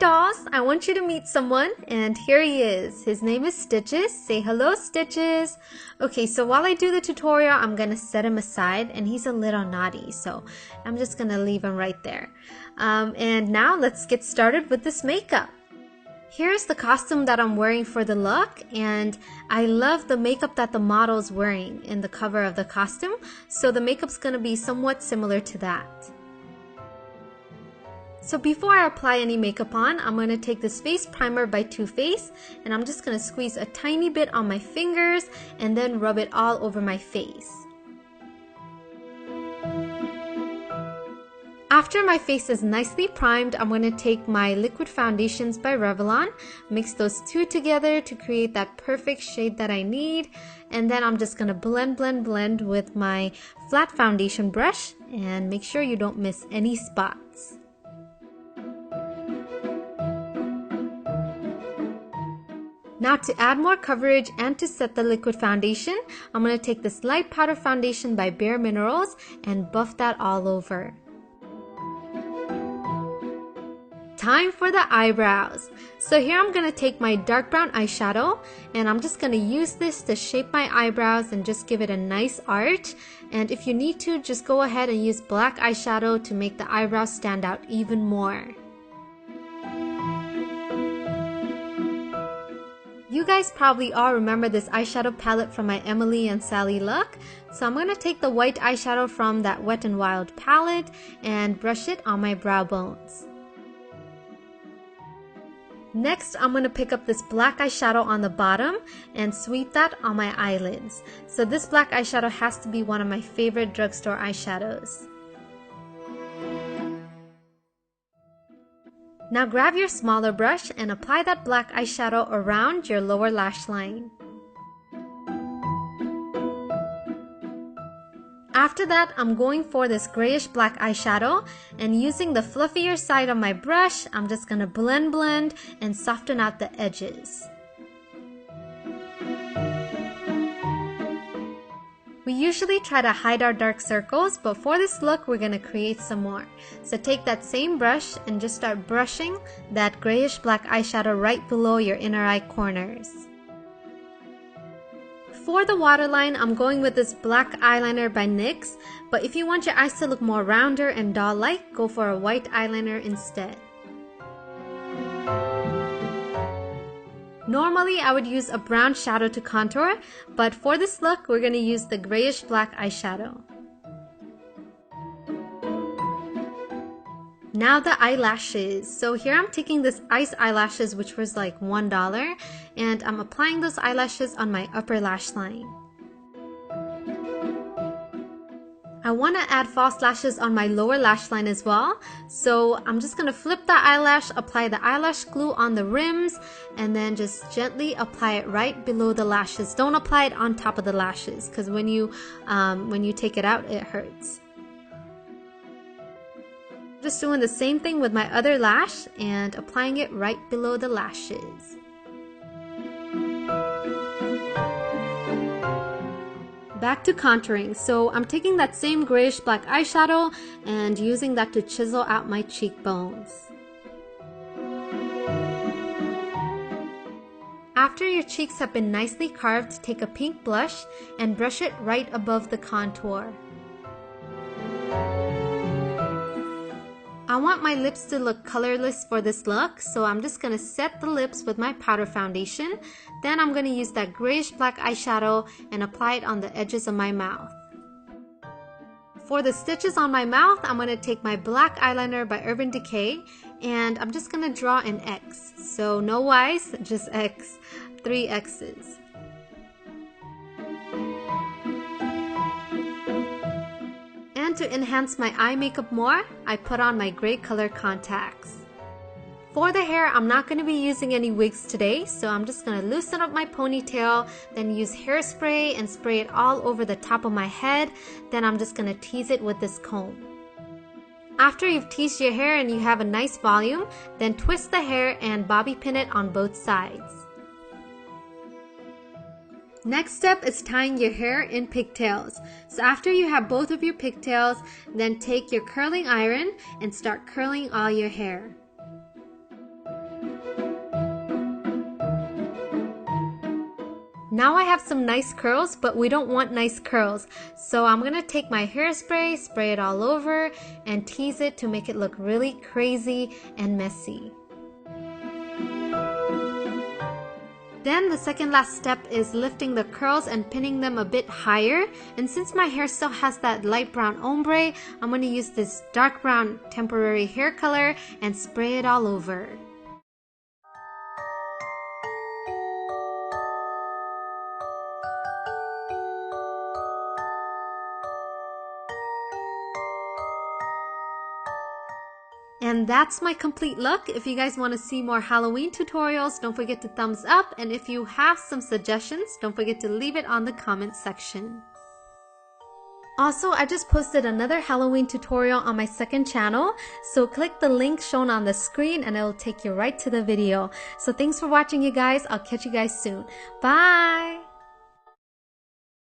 dolls, I want you to meet someone, and here he is. His name is Stitches. Say hello, Stitches. Okay, so while I do the tutorial, I'm gonna set him aside, and he's a little naughty, so I'm just gonna leave him right there. And now let's get started with this makeup. Here's the costume that I'm wearing for the look, and I love the makeup that the model's wearing in the cover of the costume, so the makeup's gonna be somewhat similar to that. So before I apply any makeup on, I'm going to take this face primer by Too Faced, and I'm just going to squeeze a tiny bit on my fingers and then rub it all over my face. After my face is nicely primed, I'm going to take my liquid foundations by Revlon, mix those two together to create that perfect shade that I need, and then I'm just going to blend with my flat foundation brush and make sure you don't miss any spots. Now to add more coverage and to set the liquid foundation, I'm going to take this light powder foundation by Bare Minerals and buff that all over. Time for the eyebrows. So here I'm going to take my dark brown eyeshadow and I'm just going to use this to shape my eyebrows and just give it a nice arch. And if you need to, just go ahead and use black eyeshadow to make the eyebrows stand out even more. You guys probably all remember this eyeshadow palette from my Emily and Sally look. So I'm going to take the white eyeshadow from that Wet n Wild palette and brush it on my brow bones. Next, I'm going to pick up this black eyeshadow on the bottom and sweep that on my eyelids. So this black eyeshadow has to be one of my favorite drugstore eyeshadows. Now grab your smaller brush and apply that black eyeshadow around your lower lash line. After that, I'm going for this grayish black eyeshadow, and using the fluffier side of my brush, I'm just going to blend and soften out the edges. We usually try to hide our dark circles, but for this look, we're going to create some more. So take that same brush and just start brushing that grayish black eyeshadow right below your inner eye corners. For the waterline, I'm going with this black eyeliner by NYX, but if you want your eyes to look more rounder and doll-like, go for a white eyeliner instead. Normally, I would use a brown shadow to contour, but for this look, we're going to use the grayish black eyeshadow. Now the eyelashes. So here I'm taking this Ice eyelashes, which was like $1, and I'm applying those eyelashes on my upper lash line. I want to add false lashes on my lower lash line as well, so I'm just going to flip the eyelash, apply the eyelash glue on the rims, and then just gently apply it right below the lashes. Don't apply it on top of the lashes, because when you take it out, it hurts. Just doing the same thing with my other lash and applying it right below the lashes. Back to contouring. So I'm taking that same grayish black eyeshadow and using that to chisel out my cheekbones. After your cheeks have been nicely carved, take a pink blush and brush it right above the contour. I want my lips to look colorless for this look, so I'm just going to set the lips with my powder foundation. Then I'm going to use that grayish black eyeshadow and apply it on the edges of my mouth. For the stitches on my mouth, I'm going to take my black eyeliner by Urban Decay and I'm just going to draw an X. So no Y's, just X, 3 X's. And to enhance my eye makeup more, I put on my gray color contacts. For the hair, I'm not going to be using any wigs today, so I'm just going to loosen up my ponytail, then use hairspray and spray it all over the top of my head. Then I'm just going to tease it with this comb. After you've teased your hair and you have a nice volume, then twist the hair and bobby pin it on both sides. Next step is tying your hair in pigtails. So after you have both of your pigtails, then take your curling iron and start curling all your hair. now I have some nice curls, but we don't want nice curls. So I'm gonna take my hairspray, spray it all over, and tease it to make it look really crazy and messy. Then the second last step is lifting the curls and pinning them a bit higher. And since my hair still has that light brown ombre, I'm going to use this dark brown temporary hair color and spray it all over. And that's my complete look. If you guys want to see more Halloween tutorials, don't forget to thumbs up. And if you have some suggestions, don't forget to leave it on the comment section. Also, I just posted another Halloween tutorial on my second channel. So click the link shown on the screen and it will take you right to the video. So thanks for watching, you guys. I'll catch you guys soon. Bye!